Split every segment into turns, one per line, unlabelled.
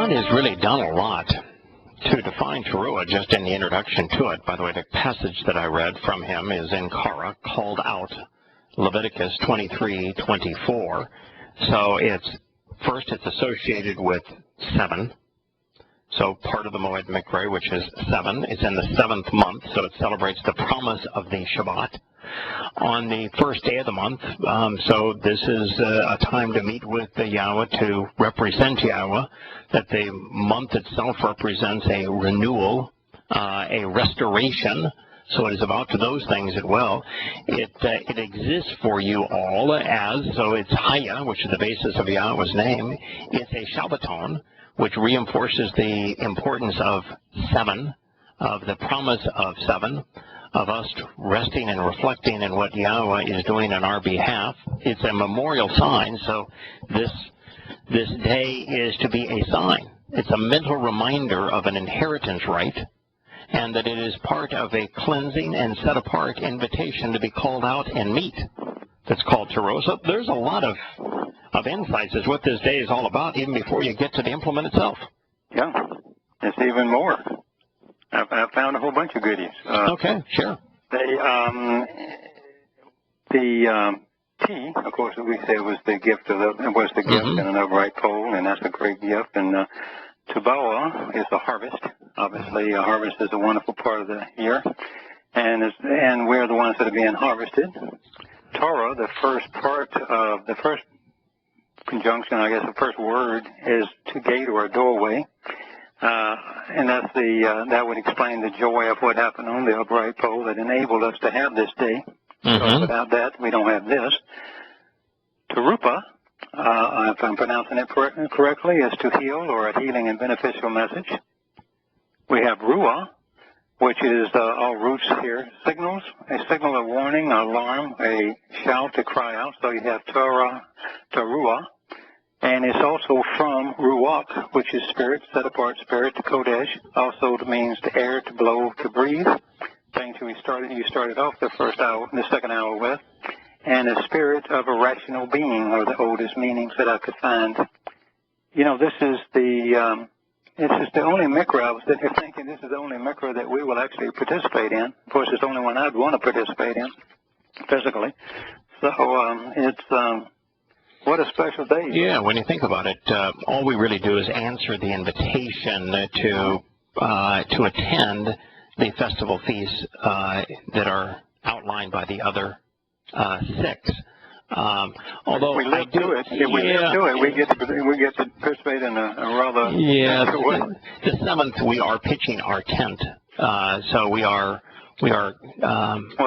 John has really done a lot to define Teruah just in the introduction to it. By the way, the passage that I read from him is in Korah, called out, Leviticus 23:24. So it's associated with 7. So part of the Moed Mikre, which is 7, is in the 7th month, so it celebrates the promise of the Shabbat on the first day of the month. So this is a time to meet with the Yahweh to represent Yahweh, that the month itself represents a renewal, a restoration. So it is about those things as well. It exists for you all as, so it's Haya, which is the basis of Yahweh's name. It's a Shabbaton, which reinforces the importance of 7, of the promise of 7, of us resting and reflecting in what Yahweh is doing on our behalf. It's a memorial sign, so this day is to be a sign. It's a mental reminder of an inheritance right, and that it is part of a cleansing and set-apart invitation to be called out and meet. That's called Teruah. So there's a lot of insights as what this day is all about, even before you get to the implement itself.
Yeah, it's even more. I've found a whole bunch of goodies.
Okay, sure.
The tea, of course, we said was the gift of gift in an upright pole, and that's a great gift. And Tubawa is the harvest. Obviously, a harvest is a wonderful part of the year, and we're the ones that are being harvested. Torah, the first part of the first conjunction, I guess the first word, is to gate or a doorway, and that's that would explain the joy of what happened on the upright pole that enabled us to have this day. So without that, we don't have this. Terupa, if I'm pronouncing it correctly, is to heal or a healing and beneficial message. We have Ruah, which is all roots here, signals, a signal of warning, an alarm, a shout to cry out. So you have Torah, Teruah, and it's also from Ruach, which is spirit, set apart spirit, to Kodesh. Also means to air, to blow, to breathe. Things you started off the second hour with, and a spirit of a rational being, or the oldest meanings that I could find. You know, this is the only mikra. I was sitting here thinking this is the only mikra that we will actually participate in. Of course, it's the only one I'd want to participate in physically. So it's what a special day.
Yeah, when you think about it, all we really do is answer the invitation to attend the festival feasts that are outlined by the other 6. Although
we live to it, we get to participate in a rather way.
The 7th, we are pitching our tent, so we are.
Well,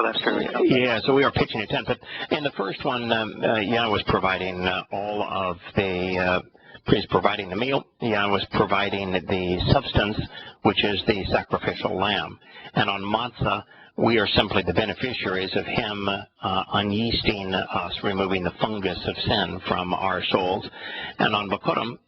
that's true.
Yeah, so we are pitching a tent. But in the first one, Yah was providing all of the. He's providing the meal. Yah was providing the substance, which is the sacrificial lamb. And on Matzah, we are simply the beneficiaries of him unyeasting us, removing the fungus of sin from our souls. And on Bakurim,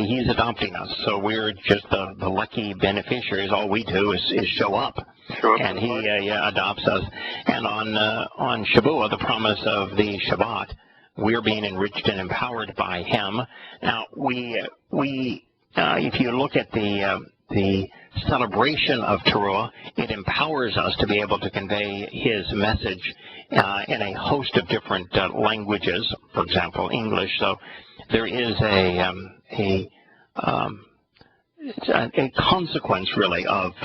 he's adopting us. So we're just the lucky beneficiaries. All we do is show up. And he adopts us. And on Shavuot, the promise of the Shabbat, we're being enriched and empowered by him. Now, if you look at the celebration of Teruah, it empowers us to be able to convey his message in a host of different languages, for example, English. So there is a consequence, really, of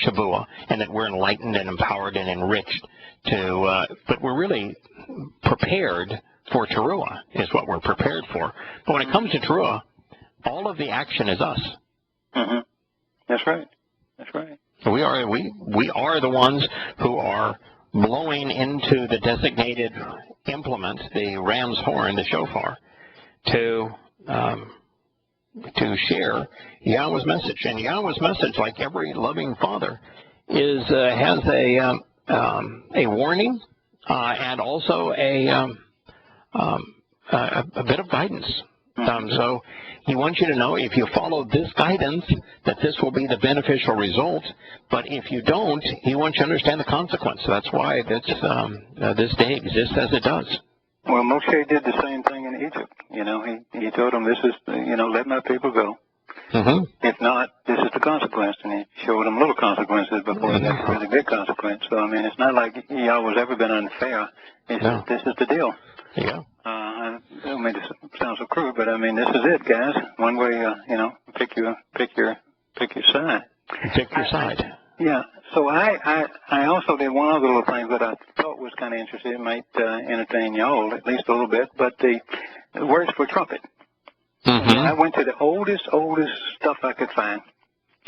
Shavuot, and that we're enlightened and empowered and enriched but we're really prepared for Teruah, is what we're prepared for. But when it comes to Teruah, all of the action is us.
That's right. That's right.
We are the ones who are blowing into the designated implement, the ram's horn, the shofar, to share Yahweh's message. And Yahweh's message, like every loving father, has a warning and also a bit of guidance. So he wants you to know, if you follow this guidance, that this will be the beneficial result. But if you don't, he wants you to understand the consequence. So that's why this day exists as it does.
Well, Moshe did the same thing in Egypt. You know, he told them, this is, let my people go. If not, this is the consequence. And he showed them little consequences before he got to the big consequence. So, I mean, it's not like Yahowah's ever been unfair. He said, this is the deal.
Yeah.
I don't mean to sound so crude, but I mean, this is it, guys. One way, you know, pick your side.
Pick your side.
Yeah. So I also did one other little thing that I thought was kind of interesting. It might entertain y'all at least a little bit. But the words for trumpet. I went to the oldest stuff I could find,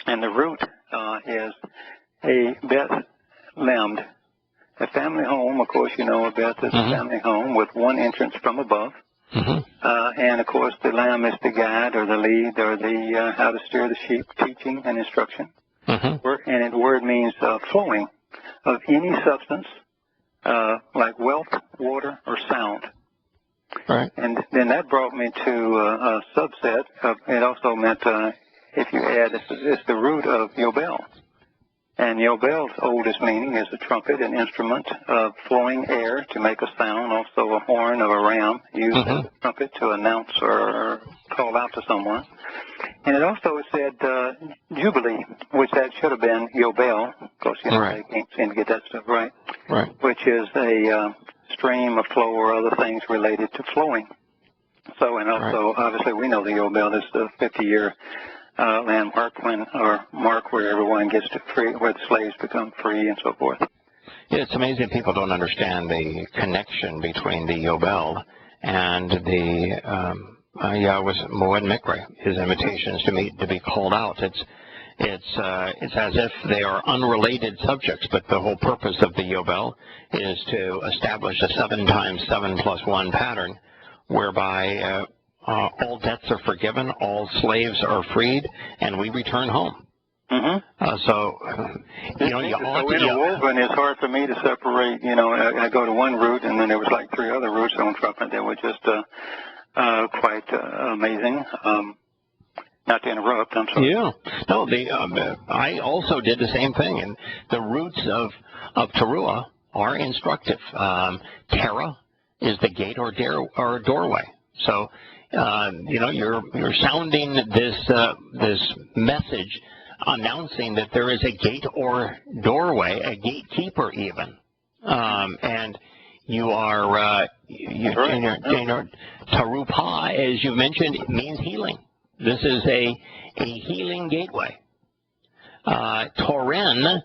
and the root is a Beth Lemd, a family home. Of course, you know a Beth is a family home with one entrance from above. And of course, the lamb is the guide or the lead or the how to steer the sheep, teaching and instruction. And the word means flowing of any substance, like wealth, water, or sound.
Right.
And then that brought me to a subset of, it also meant, if you add, it's the root of Yobel. And Yobel's oldest meaning is a trumpet, an instrument of flowing air to make a sound, also a horn of a ram used as a trumpet to announce or call out to someone. And it also said Jubilee, which that should have been Yobel. Of course, you know, they can't seem to get that stuff right. Which is a stream, a flow, or other things related to flowing. So, and also, obviously, we know the Yobel is the 50-year landmark mark where everyone gets to free, where the slaves become free and so forth.
Yeah, it's amazing people don't understand the connection between the Yobel and the Yahowah's Moed Mikre, his invitations to meet, to be called out. It's as if they are unrelated subjects, but the whole purpose of the Yobel is to establish a 7 times 7 plus 1 pattern, whereby all debts are forgiven, all slaves are freed, and we return home. So, you know, you ought to...
Interwoven, it's hard for me to separate, you know, I go to one root, and then there was like 3 other roots on trumpet that were just quite amazing. Not to interrupt, I'm sorry.
Yeah. No, I also did the same thing, and the roots of Teruah are instructive. Terra is the gate or doorway. So, you know, you're sounding this message announcing that there is a gate or doorway, a gatekeeper even, and you are Teruah, as you mentioned, means healing. This is a healing gateway. Toren,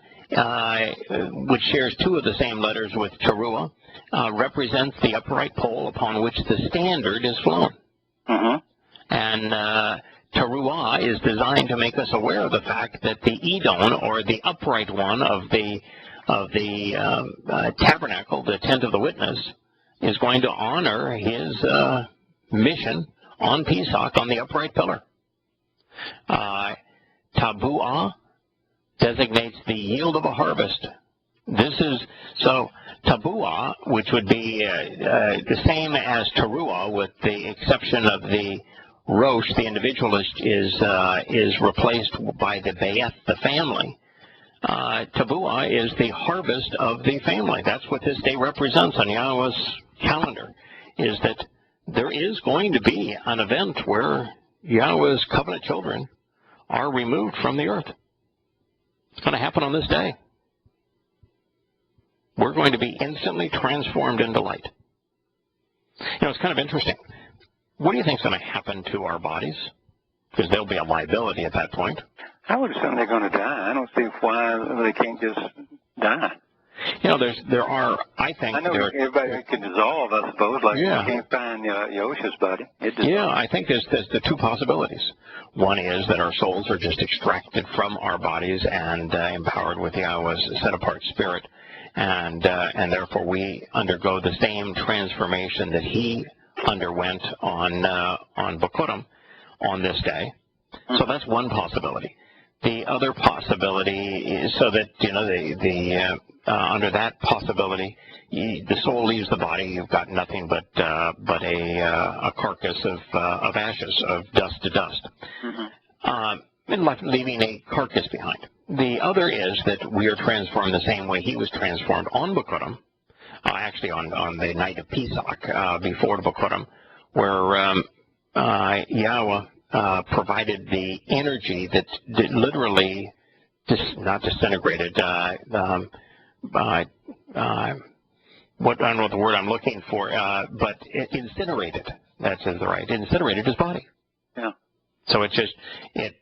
which shares 2 of the same letters with Teruah, represents the upright pole upon which the standard is flown. And Teruah is designed to make us aware of the fact that the Edon, or the upright one of the tabernacle, the tent of the witness, is going to honor his mission on Pesach on the upright pillar. Tabuah designates the yield of a harvest. This is, so Tabuah, which would be the same as Teruah, with the exception of the Rosh, the individual is replaced by the Be'eth, the family. Tabuah is the harvest of the family. That's what this day represents on Yahowah's calendar, is that there is going to be an event where Yahowah's covenant children are removed from the earth. It's going to happen on this day. We're going to be instantly transformed into light. You know, it's kind of interesting. What do you think is going to happen to our bodies? Because there'll be a liability at that point.
I would assume they're going to die. I don't see why they can't just die.
You know, there are, I think...
I know everybody can dissolve, I suppose, like you can't find Yosha's body.
Yeah, I think there's the 2 possibilities. One is that our souls are just extracted from our bodies and empowered with Yahowah's set-apart spirit, and therefore we undergo the same transformation that he underwent on Bokurim on this day. So that's one possibility. The other possibility is so that, you know, under that possibility, the soul leaves the body. You've got nothing but a carcass of ashes, of dust to dust, and leaving a carcass behind. The other is that we are transformed the same way he was transformed on Bokurim, actually on the night of Pesach, before Bokurim, where Yahowah provided the energy that literally, not disintegrated, what, I don't know the word I'm looking for, but it incinerated. That's the right. Incinerated his body.
Yeah.
So it just it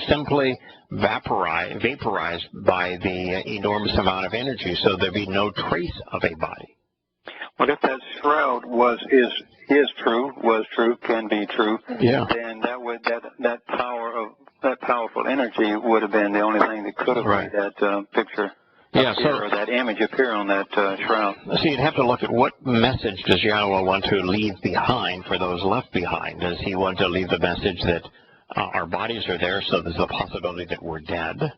simply vaporized by the enormous amount of energy. So there'd be no trace of a body.
Well, if that shroud is true, can be true,
yeah,
then that powerful energy would have been the only thing that could have made that picture. Or that image appear on that shroud.
So you'd have to look at what message does Yahowah want to leave behind for those left behind. Does he want to leave the message that our bodies are there, so there's a possibility that we're dead?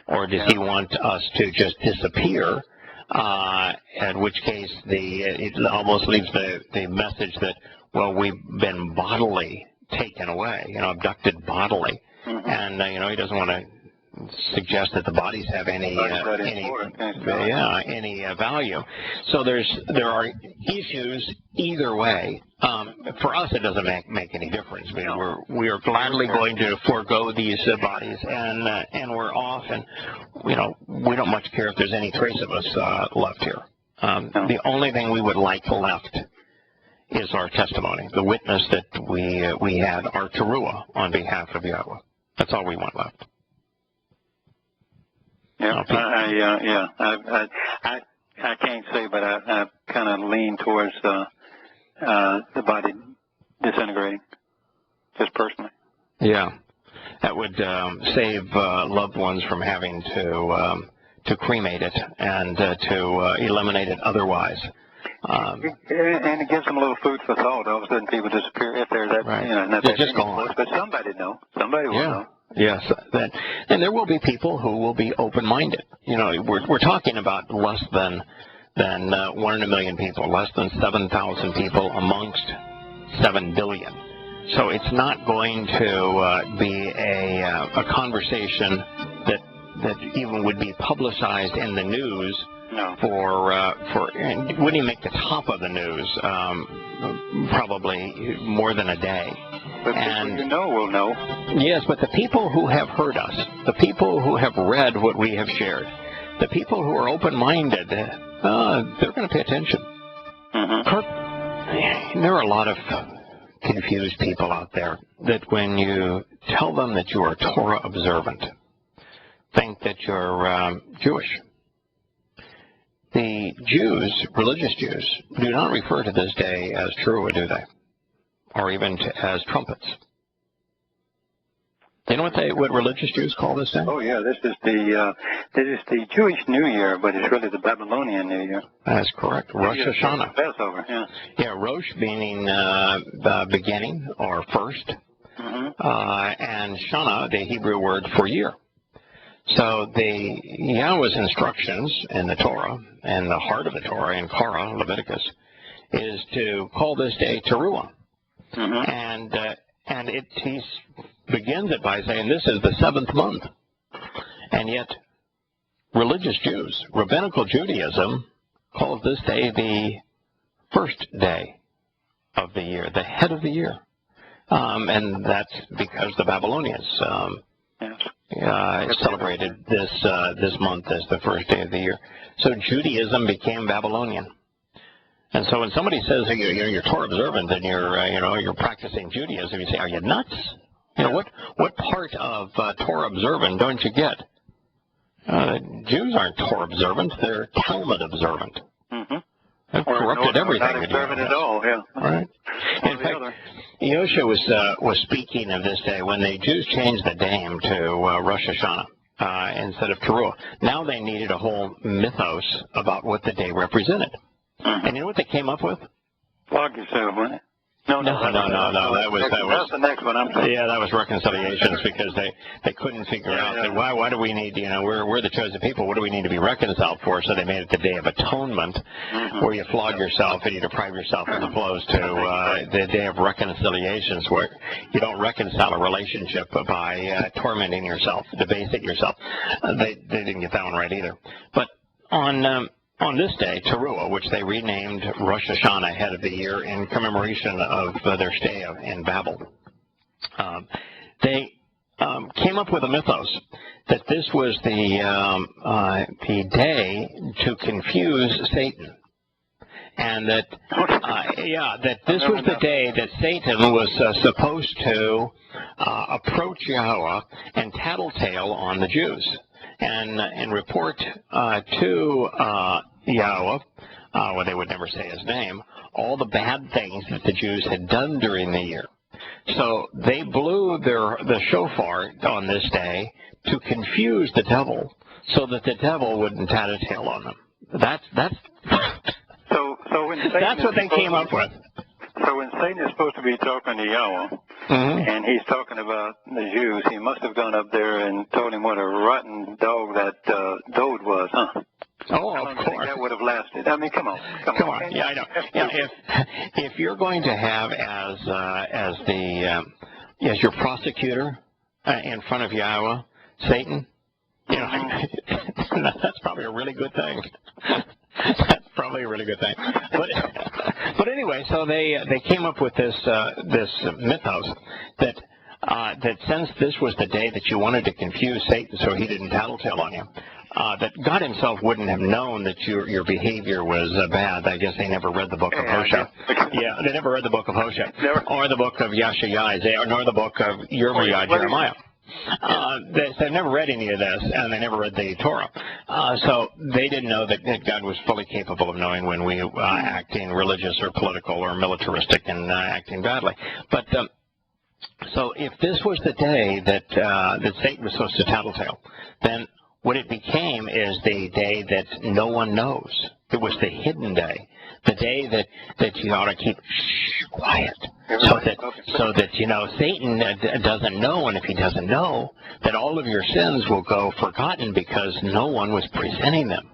Or does he want us to just disappear, in which case it almost leaves the message that, well, we've been bodily taken away, abducted bodily. Mm-hmm. And, he doesn't want to suggest that the bodies have any value. So there are issues either way. For us, it doesn't make any difference. We are gladly going to forego these bodies, and we're off, and we don't much care if there's any trace of us left here. The only thing we would like left is our testimony, the witness that we had, our teruah on behalf of Yahowah. That's all we want left.
Yeah, I can't say, but I kind of lean towards the body disintegrating, just personally.
Yeah, that would save loved ones from having to cremate it and to eliminate it otherwise.
And it gives them a little food for thought. All of a sudden, people disappear if they're that, not
they're just gone.
But somebody know. Somebody will know.
Yes, and there will be people who will be open-minded. We're talking about less than 1 in a million people, less than 7,000 people amongst 7 billion. So it's not going to be a conversation that even would be publicized in the news. No. And wouldn't even make the top of the news, probably more than a day.
But people will know.
Yes, but the people who have heard us, the people who have read what we have shared, the people who are open-minded, they're going to pay attention. Mm-hmm. Kirk, there are a lot of confused people out there that when you tell them that you are Torah observant, think that you're Jewish. The Jews, religious Jews, do not refer to this day as Teruah, do they? Or even as trumpets. Do you know what religious Jews call this day?
Oh yeah, this is the Jewish New Year, but it's really the Babylonian New Year.
That's correct. Rosh Hashanah.
Passover, yeah.
Yeah, Rosh meaning beginning or first, and Shana, the Hebrew word for year. So the Yahowah's instructions in the Torah, and the heart of the Torah in Korah, Leviticus, is to call this day Teruah. Mm-hmm. And he begins it by saying this is the 7th month. And yet religious Jews, rabbinical Judaism, calls this day the first day of the year, the head of the year. And that's because the Babylonians celebrated this month as the first day of the year. So Judaism became Babylonian. And so when somebody says you're Torah observant and you're practicing Judaism, you say, are you nuts? What part of Torah observant don't you get? Jews aren't Torah observant; they're Talmud observant. Mm-hmm. They've corrupted everything.
Not observant at all. Yeah.
Right. In fact, Yosha was speaking of this day when the Jews changed the name to Rosh Hashanah instead of Teruah. Now they needed a whole mythos about what the day represented. Mm-hmm. And you know what they came up with?
Flog yourself, wasn't it? No.
That was
the next one. I'm sorry.
Yeah, that was reconciliations because they couldn't figure out that why do we need we're the chosen people. What do we need to be reconciled for? So they made it the Day of Atonement, where you flog yourself and you deprive yourself as opposed to the Day of Reconciliations, where you don't reconcile a relationship by tormenting yourself, debasing yourself. They didn't get that one right either. But on on this day, Teruah, which they renamed Rosh Hashanah, head of the year, in commemoration of their stay in Babel, they came up with a mythos that this was the day to confuse Satan. And that, that this was the day that Satan was supposed to approach Yahowah and tattletale on the Jews and report to Yahowah, where they would never say his name, all the bad things that the Jews had done during the year. So they blew the shofar on this day to confuse the devil, so that the devil wouldn't tattletale on them. That's what they came up with.
So when Satan is supposed to be talking to Yahweh, and he's talking about the Jews, he must have gone up there and told him what a rotten dog that Dode was, huh?
Oh,
I
of
don't
course.
think that would have lasted. I mean, come on.
Yeah, I know. Yeah, if you're going to have as your prosecutor in front of Yahowah, Satan, that's probably a really good thing. That's probably a really good thing. But anyway, so they came up with this mythos that since this was the day that you wanted to confuse Satan so he didn't tattletale on you, that God himself wouldn't have known that your behavior was bad. I guess they never read the book of Hosea. Yeah, they never read the book of Hosea, or the book of Yahowah, nor the book of Jeremiah. They never read any of this, and they never read the Torah. So they didn't know that God was fully capable of knowing when we acting religious or political or militaristic and acting badly. But so if this was the day that Satan was supposed to tattletale, then what it became is the day that no one knows. It was the hidden day, the day that you ought to keep quiet, so that Satan doesn't know, and if he doesn't know, that all of your sins will go forgotten because no one was presenting them.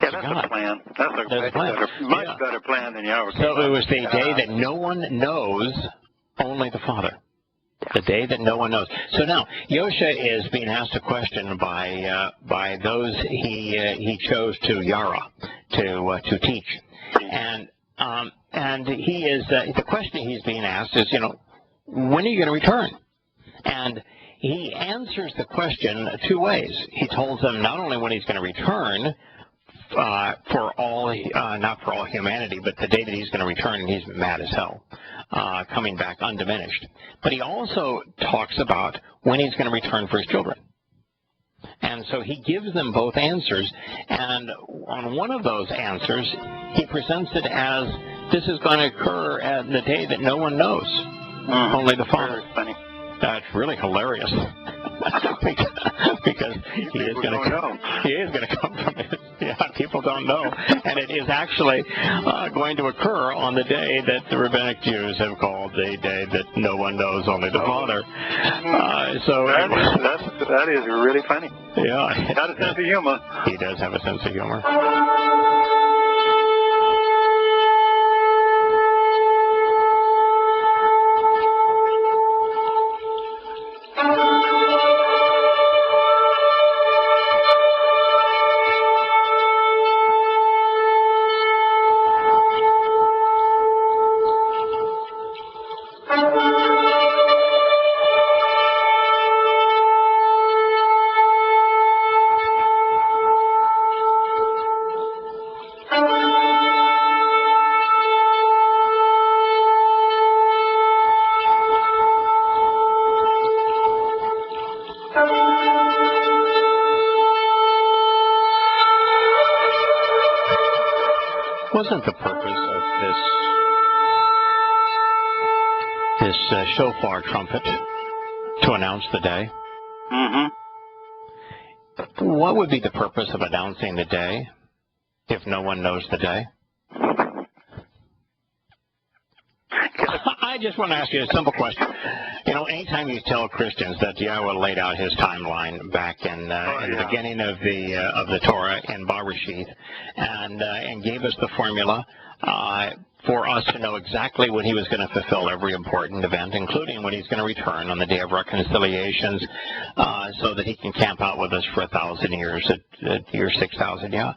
Yeah, that's a plan. That's a much better plan than Yahweh.
So it was the day that no one knows, only the Father. The day that no one knows. So now, Yosha is being asked a question by those he chose to Yara to teach, and he is the question he's being asked is, when are you going to return? And he answers the question two ways. He tells them not only when he's going to return for all, not for all humanity, but the day that he's going to return, and he's mad as hell, coming back undiminished. But he also talks about when he's going to return for his children. And so he gives them both answers, and on one of those answers, he presents it as this is going to occur at the day that no one knows, only the Father.
Funny.
That's really hilarious, because he is going to come from this. Yeah, people don't know, and it is actually going to occur on the day that the rabbinic Jews have called the day that no one knows, only the Father. So
that is really funny.
Yeah,
he's got a sense of humor.
He does have a sense of humor. Wasn't the purpose of this shofar trumpet to announce the day? What would be the purpose of announcing the day if no one knows the day? I just want to ask you a simple question. Anytime you tell Christians that Yahowah laid out his timeline back in the beginning of the Torah in Bereshith, and gave us the formula for us to know exactly when he was going to fulfill every important event, including when he's going to return on the Day of Reconciliations, so that he can camp out with us for 1,000 years at year 6,000. Yeah.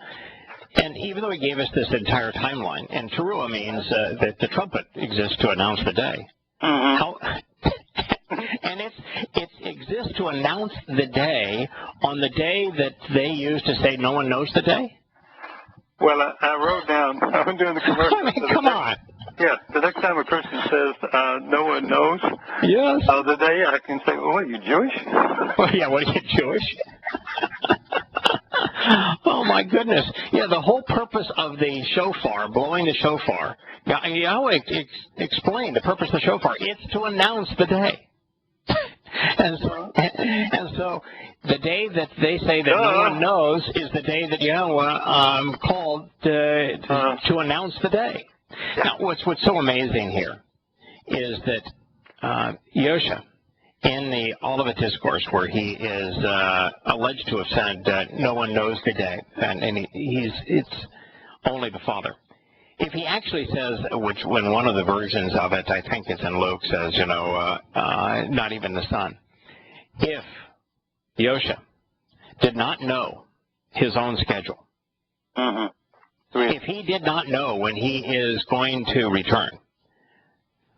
And even though he gave us this entire timeline, and teruah means that the trumpet exists to announce the day.
Mm-hmm.
How, and it exists to announce the day on the day that they use to say no one knows the day?
Well, I wrote down, I'm doing the commercial.
I mean, come on.
Yeah, the next time a Christian says no one knows
Yes.
the day, I can say, well, what, are you Jewish?
Well, yeah, what are you, Jewish? Oh, my goodness. Yeah, the whole purpose of the shofar, blowing the shofar, Yahowah explained the purpose of the shofar. It's to announce the day. And so the day that they say that no one knows is the day that Yahowah called to announce the day. Now, what's so amazing here is that Yosha, in the Olivet Discourse, where he is alleged to have said no one knows the day, and it's only the Father. If he actually says, which when one of the versions of it, I think it's in Luke, says, not even the Son. If Yosha did not know his own schedule, if he did not know when he is going to return,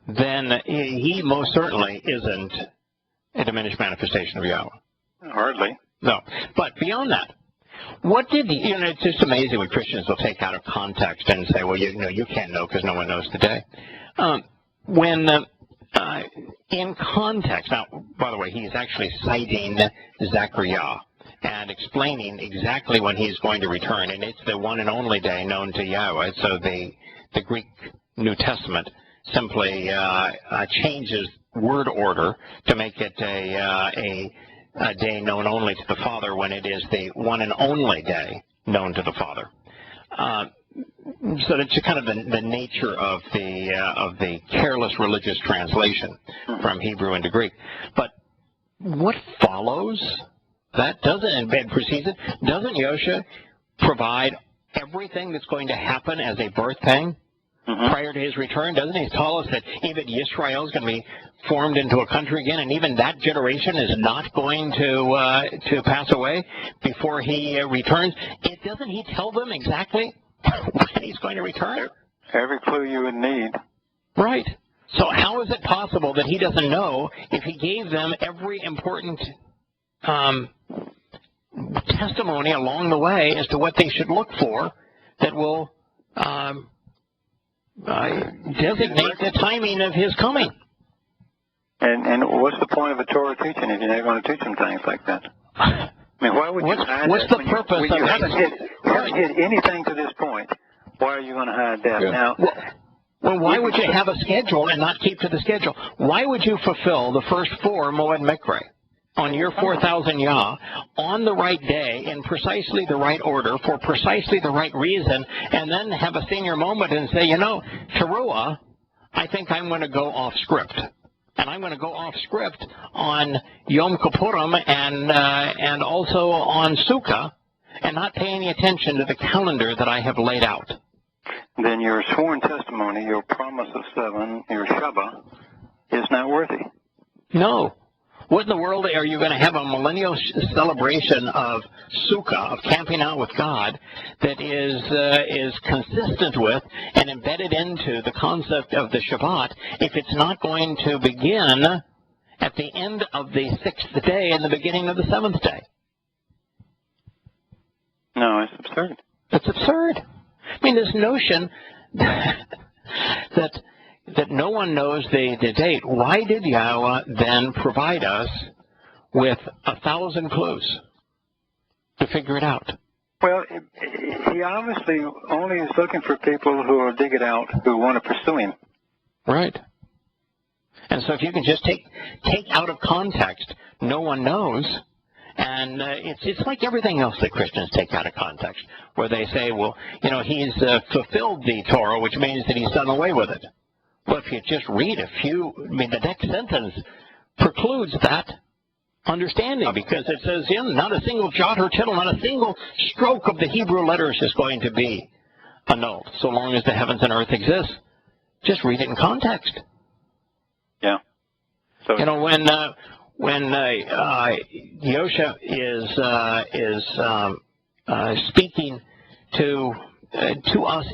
then he most certainly isn't a diminished manifestation of Yahowah.
Hardly.
No. But beyond that, what did it's just amazing what Christians will take out of context and say, well, you can't know because no one knows the day. In context, now, by the way, he's actually citing Zechariah and explaining exactly when he's going to return, and it's the one and only day known to Yahowah. So the Greek New Testament simply changes word order to make it a day known only to the Father when it is the one and only day known to the Father. So that's kind of the nature of the careless religious translation from Hebrew into Greek. But what follows that doesn't Yosha provide everything that's going to happen as a birth pang prior to his return? Doesn't he tell us that even Yisrael is going to be formed into a country again, and even that generation is not going to pass away before he returns? Doesn't he tell them exactly when he's going to return?
Every clue you would need.
Right. So how is it possible that he doesn't know if he gave them every important testimony along the way as to what they should look for that will designate the timing of his coming?
And what's the point of a Torah teaching if you're not going to teach them things like that? I mean, why would you hide
what's
that?
The purpose
when you haven't hit anything to this point, why are you going to hide that?
Yeah.
Now,
well, why would you have a schedule and not keep to the schedule? Why would you fulfill the first 4 Moed Mikre on your 4,000 Yah on the right day in precisely the right order for precisely the right reason, and then have a senior moment and say, teruah, I think I'm going to go off script. And I'm going to go off script on Yom Kippurim and also on Sukkah, and not pay any attention to the calendar that I have laid out.
Then your sworn testimony, your promise of 7, your Shabbat, is not worthy.
No. What in the world are you going to have a millennial celebration of Sukkah, of camping out with God, that is consistent with and embedded into the concept of the Shabbat if it's not going to begin at the end of the 6th day and the beginning of the 7th day?
No, it's absurd.
It's absurd. I mean, this notion that no one knows the date. Why did Yahowah then provide us with 1,000 clues to figure it out?
Well, he obviously only is looking for people who will dig it out, who want to pursue him.
Right. And so if you can just take out of context, no one knows, and it's like everything else that Christians take out of context, where they say, well, he's fulfilled the Torah, which means that he's done away with it. Well, if you just read the next sentence precludes that understanding, because it says, not a single jot or tittle, not a single stroke of the Hebrew letters is going to be annulled, so long as the heavens and earth exist. Just read it in context.
Yeah. So
when Yosha is speaking to to us,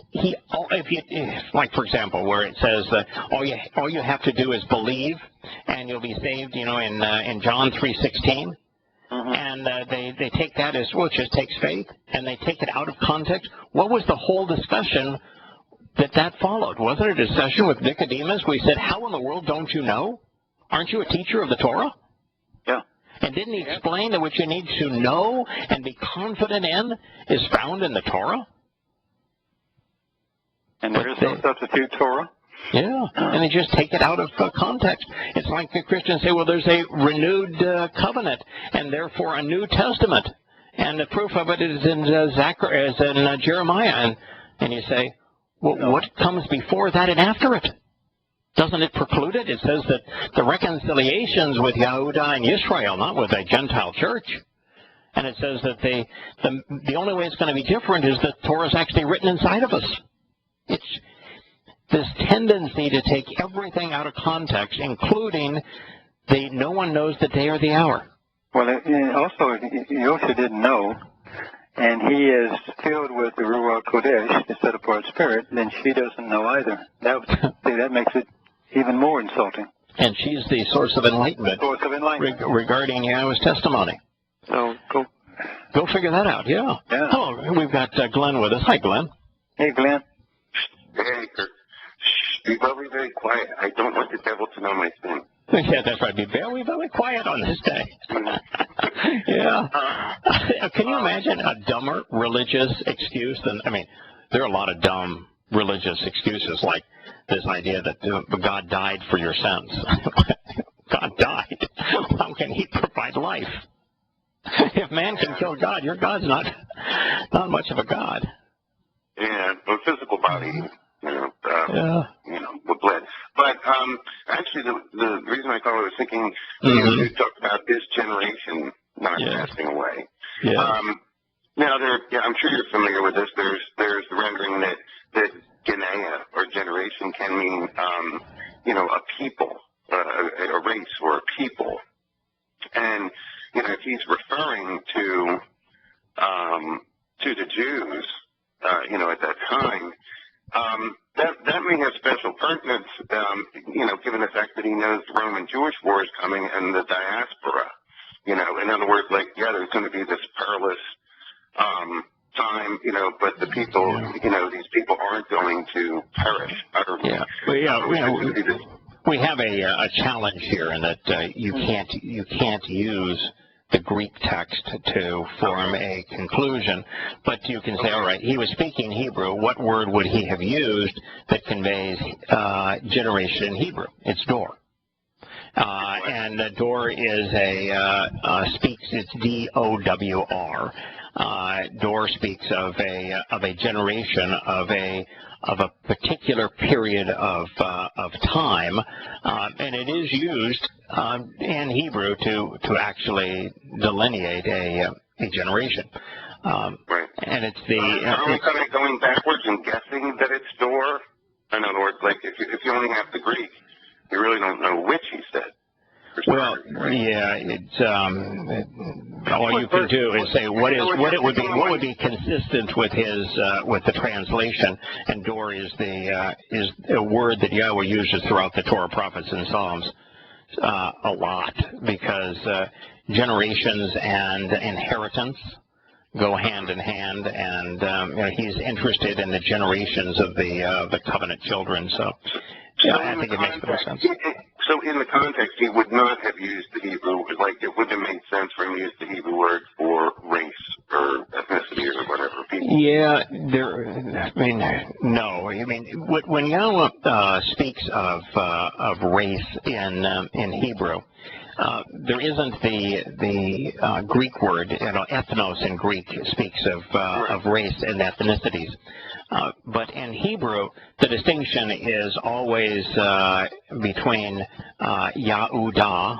like for example, where it says that all you have to do is believe, and you'll be saved. In John 3:16, and they take that as well. It just takes faith, and they take it out of context. What was the whole discussion that followed? Wasn't it a discussion with Nicodemus? We said, "How in the world don't you know? Aren't you a teacher of the Torah?"
Yeah.
And didn't he explain that what you need to know and be confident in is found in the Torah?
And there is no substitute Torah?
Yeah, and they just take it out of context. It's like the Christians say, well, there's a renewed covenant and therefore a New Testament. And the proof of it is in Jeremiah. And you say, well, what comes before that and after it? Doesn't it preclude it? It says that the reconciliations with Yahowah and Israel, not with a Gentile church. And it says that the only way it's going to be different is that Torah is actually written inside of us. It's this tendency to take everything out of context, including no one knows the day or the hour.
Well, also, Yosha didn't know, and he is filled with the Ruach Kodesh, the set-apart spirit, then she doesn't know either. That makes it even more insulting.
And she's the source of enlightenment, regarding Yahowah's testimony.
So
go figure that out, yeah. Oh, we've got Glenn with us. Hi, Glenn.
Hey, Glenn.
Hey, Kurt. Be very, very quiet. I don't want the devil to know my sin.
Yeah, that's right. Be very, very quiet on this day. Yeah. Can you imagine a dumber religious excuse than, there are a lot of dumb religious excuses, like this idea that God died for your sins. God died. How can he provide life? If man can kill God, your God's not much of a God.
Yeah, a physical body, with blood. But actually, the reason I called, I was thinking, you talked about this generation not passing away.
Yeah.
Now, I'm sure you're familiar with this. There's the rendering that Genea or generation can mean, a people, a race or a people, and if he's referring to the Jews, at that time, that may have special pertinence, given the fact that he knows the Roman-Jewish war is coming and the diaspora. In other words, there's going to be this perilous time, but the people, these people aren't going to perish utterly.
Yeah. Well, we have a challenge here in that you can't use the Greek text to form a conclusion, but you can say, all right, he was speaking Hebrew. What word would he have used that conveys generation in Hebrew? It's dor. And dor is it's D-O-W-R. Dor speaks of a generation of a particular period of time, and it is used in Hebrew to actually delineate a generation.
Right.
And it's
are we kind of going backwards and guessing that it's dor? In other words, if you only have the Greek, you really don't know which he said.
Well, yeah, it's all you can do is say what would be consistent with the translation, and dor is a word that Yahowah uses throughout the Torah, prophets, and Psalms a lot, because generations and inheritance go hand in hand, and he's interested in the generations of the covenant children. So I think it makes the most sense.
So in the context, he would not have used the Hebrew, it wouldn't have made sense for him to use the Hebrew word for race or ethnicity or whatever. People.
Yeah, no. When Yahowah speaks of race in Hebrew, there isn't the Greek word. Ethnos in Greek speaks of race and ethnicities. But in Hebrew, the distinction is always between Yahowah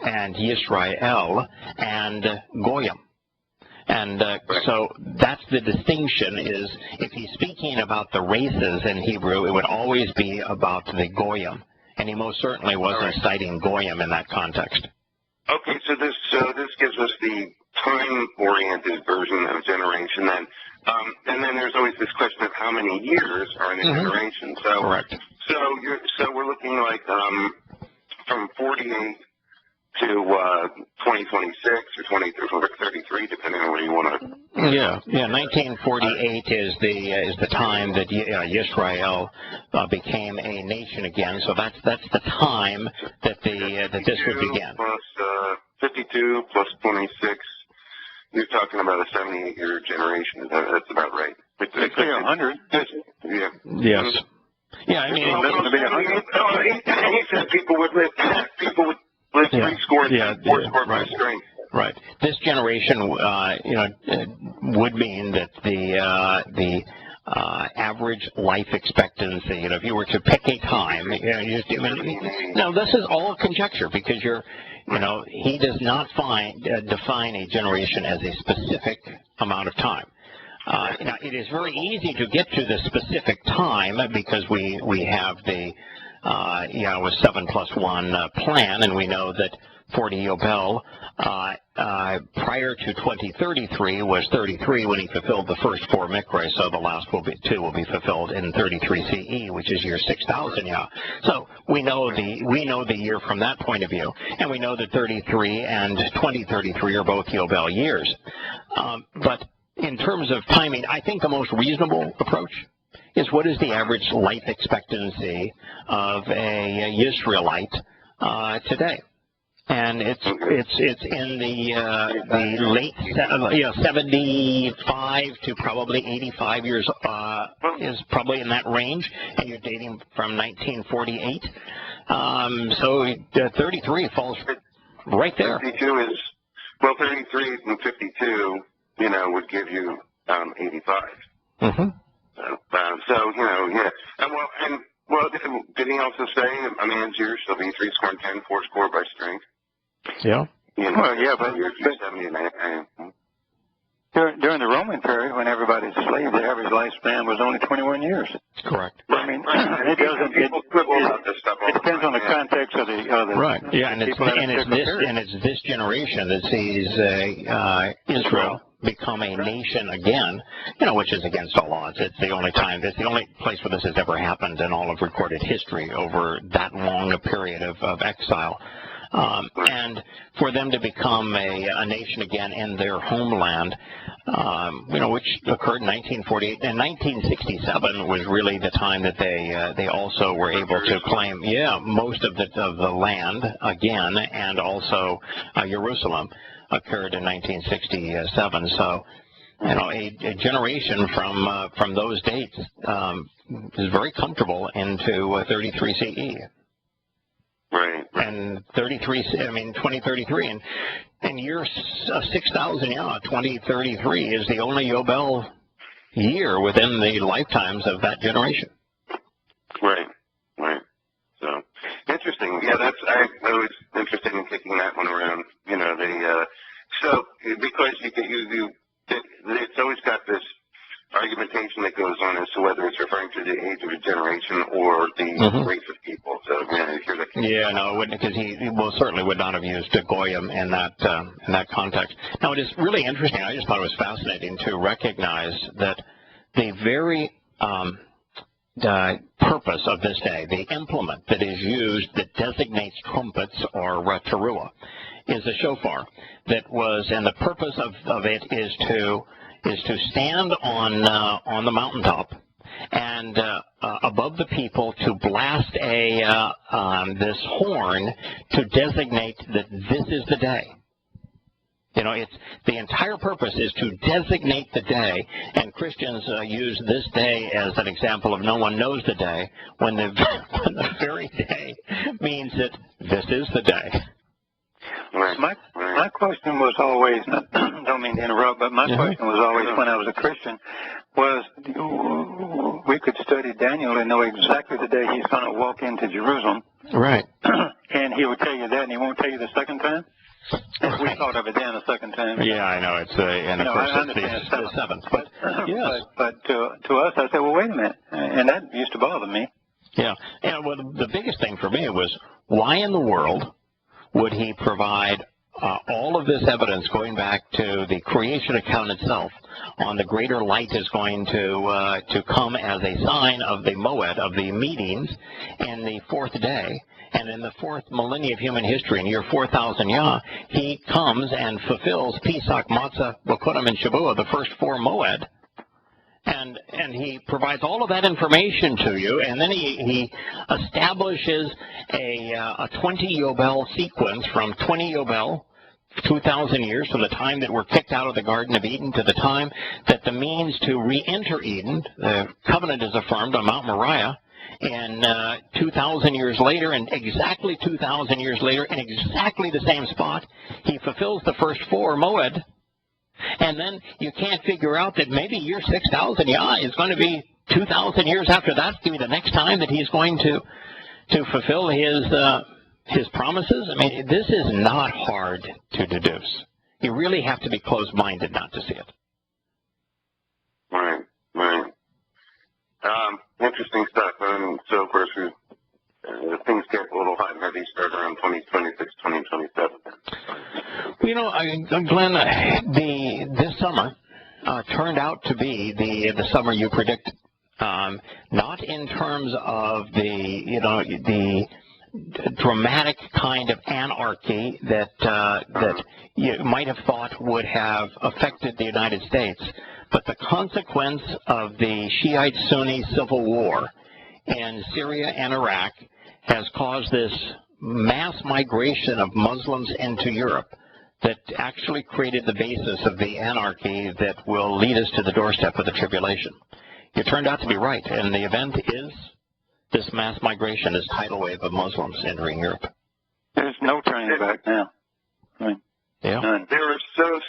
and Yisrael and Goyim. And so that's the distinction, is if he's speaking about the races in Hebrew, it would always be about the Goyim. And he most certainly wasn't citing Goyim in that context.
Okay, so this gives us the time-oriented version of generation then. And then there's always this question of how many years are in a generation. So,
correct.
So we're looking like from 48 to 2026 or 2033, depending on where you want to.
Yeah. 1948 is the time that Yisrael became a nation again. So that's the time that this would begin.
Plus 52 plus 26. You're talking about a 78-year generation. That's about right. It's
100.
Yeah.
Yes. Yeah, I mean,
he said people would live 3 score and 4 score by strength.
Right. This generation, would mean that the average life expectancy, if you were to pick a time, now this is all conjecture because he does not define a generation as a specific amount of time. Now, it is very easy to get to the specific time because we have the 7+1 plan, and we know that 40 Yobel prior to 2033 was 33 when he fulfilled the first 4 Mikra, so the last 2 will be fulfilled in 33 CE, which is year 6000. So we know the year from that point of view, and we know that 33 and 2033 are both Yobel years. But in terms of timing, I think the most reasonable approach is what is the average life expectancy of a Yisraelite today, and it's in the late 75 to probably 85 years is probably in that range, and you're dating from 1948. So 33 falls right there.
52 is 33 and 52. Would give you 85. And did he also say a man's years shall be 3 score and 10, 4 score by strength?
Yeah.
But
you're 79.
during the Roman period, when everybody's slave, the average lifespan was only 21 years.
Correct.
I mean, it doesn't. It depends on the context of the.
Right. Yeah, and it's this generation that sees Israel become a nation again, which is against all odds. It's the only place where this has ever happened in all of recorded history over that long a period of exile. And for them to become a nation again in their homeland, which occurred in 1948 and 1967 was really the time that they also were able to claim, most of the land again, and also Jerusalem occurred in 1967. So, a generation from those dates is very comfortable into 33 CE.
Right.
And 2033, and year 6000, 2033 is the only Yobel year within the lifetimes of that generation.
Right. So, interesting. Yeah, I was interested in kicking that one around. So because it's always got this argumentation that goes on as to whether it's referring to the age of a generation or the race of people. So,
no, it wouldn't, because he certainly would not have used Goyim in that context. Now, it is really interesting. I just thought it was fascinating to recognize that the very purpose of this day, the implement that is used that designates trumpets or teruah, is a shofar and the purpose of it is to stand on the mountaintop and above the people to blast this horn to designate that this is the day. It's the entire purpose is to designate the day, and Christians use this day as an example of no one knows the day, when the very day means that this is the day.
My question was always, don't mean to interrupt, but my question was always, when I was a Christian, was we could study Daniel and know exactly the day he's going to walk into Jerusalem.
Right.
And he would tell you that, and he won't tell you the second time? Right. We thought of it then the second time.
Yeah, I know. It's and of course it's the seventh. But yes.
But to us, I said, well, wait a minute, and that used to bother me.
Yeah. And the biggest thing for me was, why in the world would he provide all of this evidence going back to the creation account itself on the greater light is going to come as a sign of the moed, of the meetings, in the fourth day. And in the fourth millennia of human history, in year 4000 Yah, he comes and fulfills Pesach, Matzah, Bokurim, and Shavuot, the first four moed. And he provides all of that information to you, and then he establishes a 20 Yobel sequence from 20 Yobel, 2,000 years, from the time that we're kicked out of the Garden of Eden to the time that the means to re-enter Eden, the covenant is affirmed on Mount Moriah, and 2,000 years later, and exactly 2,000 years later, in exactly the same spot, he fulfills the first four moed. And then you can't figure out that maybe year 6,000 Yah is going to be 2,000 years after that's going to be the next time that he's going to fulfill his promises. I mean, this is not hard to deduce. You really have to be closed-minded not to see it.
Right, right. Interesting stuff. So, of course, things get a little hot and heavy start around 2026, 2027.
You know, Glenn, this summer turned out to be the summer you predicted. Not in terms of the dramatic kind of anarchy that you might have thought would have affected the United States, but the consequence of the Shiite-Sunni civil war in Syria and Iraq has caused this mass migration of Muslims into Europe that actually created the basis of the anarchy that will lead us to the doorstep of the tribulation. You turned out to be right, and the event is this mass migration, this tidal wave of Muslims entering Europe.
There's no turning back now. I mean, none.
There are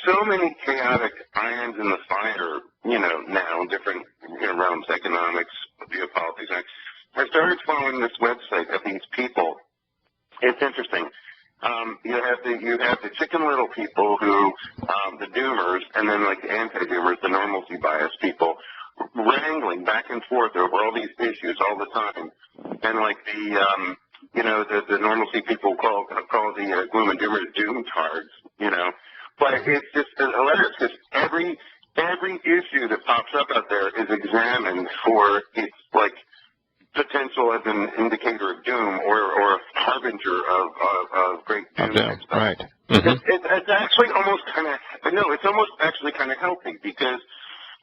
so many chaotic irons in the fire, now, different realms, economics, geopolitics. I started following this website of these people. It's interesting. You have the chicken little people who, the doomers, and then like the anti-doomers, the normalcy bias people, wrangling back and forth over all these issues all the time. And like the normalcy people call the gloom and doomers doomtards, But it's just hilarious because every issue that pops up out there is examined for its like potential as an indicator of doom or a harbinger of great doom.
Right. Mm-hmm.
It's actually almost it's almost actually kind of healthy because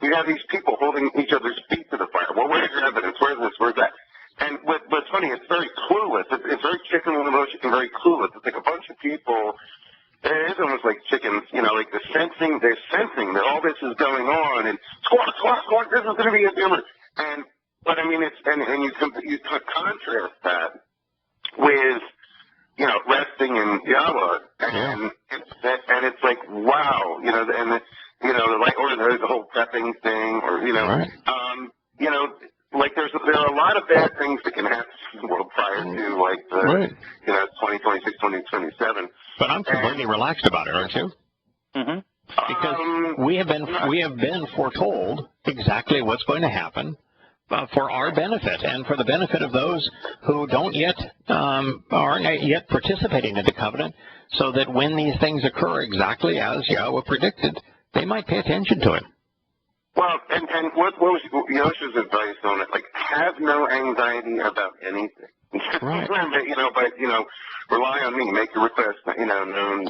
we have these people holding each other's feet to the fire. Well, where's your evidence? Where's this? Where's that? And what's funny, it's very clueless. It's very chicken little chicken, very clueless. It's like a bunch of people. It is almost like chickens, like they're sensing that all this is going on, and squawk, this is going to be a doomer. But I mean, you contrast that with, resting in Yahowah, and it's like, wow, or there's the whole prepping thing, or,
right.
Like there are a lot of bad things that can happen in the world prior to like the,
right.
2026, 2027.
But I'm completely relaxed about it, aren't you?
Mm-hmm.
Because we have been foretold exactly what's going to happen for our benefit and for the benefit of those who aren't yet participating in the covenant, so that when these things occur exactly as Yahowah predicted, they might pay attention to it.
Well, and what was Yosha's advice on it? Like, have no anxiety about anything.
Right.
but rely on me. Make your request. Known.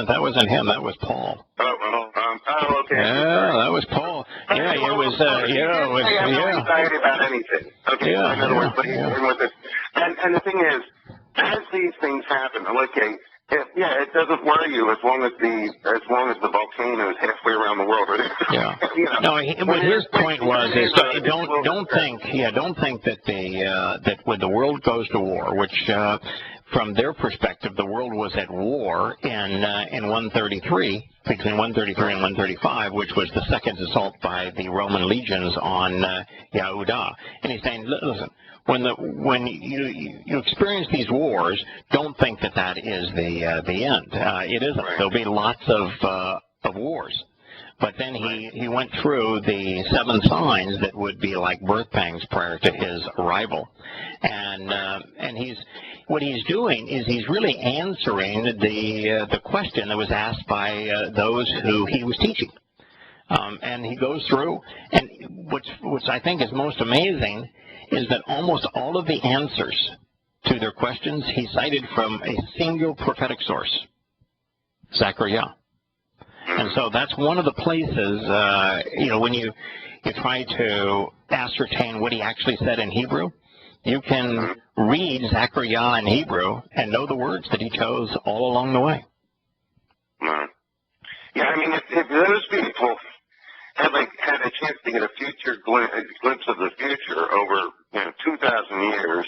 That wasn't him. That was Paul.
Okay.
Yeah, that was Paul. Yeah, it was.
Have no anxiety about anything. Okay.
Yeah.
In other words, and the thing is, as these things happen, okay. It doesn't worry you as long as the volcano is halfway around the world.
Yeah. No, what his point was is don't think that when the world goes to war, which from their perspective the world was at war in 133, between 133 and 135, which was the second assault by the Roman legions on Yahowah. And he's saying, listen, when you experience these wars, don't think that is the end. It isn't.
Right.
There'll be lots of wars, But then he went through the 7 signs that would be like birth pangs prior to his arrival, and what he's doing is he's really answering the question that was asked by those who he was teaching, and he goes through, and which I think is most amazing is that almost all of the answers to their questions he cited from a single prophetic source, Zechariah. And so that's one of the places, when you try to ascertain what he actually said in Hebrew, you can read Zechariah in Hebrew and know the words that he chose all along the way.
Yeah, I mean, if those people had a chance to get a future glimpse of the future over 2,000 years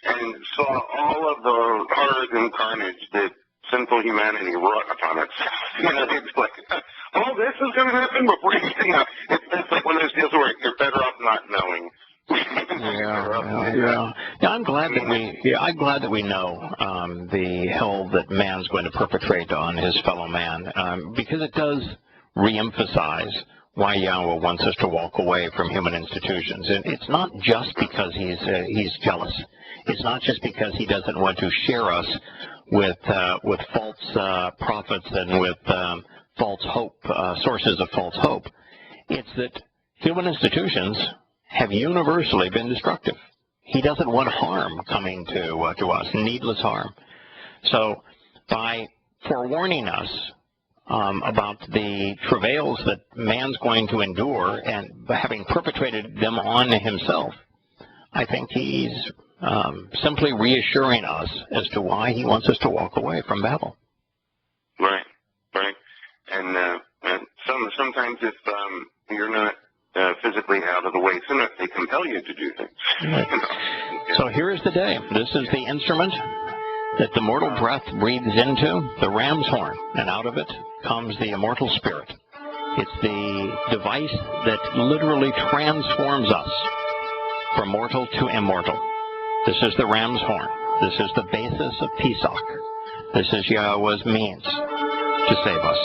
and saw all of the horrors and carnage that sinful humanity wrought upon itself. It's like, this is going to happen before you know. It's like one of those deals where you're better off not knowing.
Yeah. I'm glad that we know the hell that man's going to perpetrate on his fellow man, because it does reemphasize why Yahowah wants us to walk away from human institutions. And it's not just because he's jealous. It's not just because he doesn't want to share us with false prophets and with false hope, sources of false hope. It's that human institutions have universally been destructive. He doesn't want harm coming to us, needless harm. So by forewarning us about the travails that man's going to endure and having perpetrated them on himself, I think he's simply reassuring us as to why he wants us to walk away from Babel.
Right. And sometimes if you're not physically out of the way soon enough, they compel you to do things.
Right. So here is the day. This is the instrument that the mortal breath breathes into, the ram's horn, and out of it comes the immortal spirit. It's the device that literally transforms us from mortal to immortal. This is the ram's horn. This is the basis of Pesach. This is Yahowah's means to save us.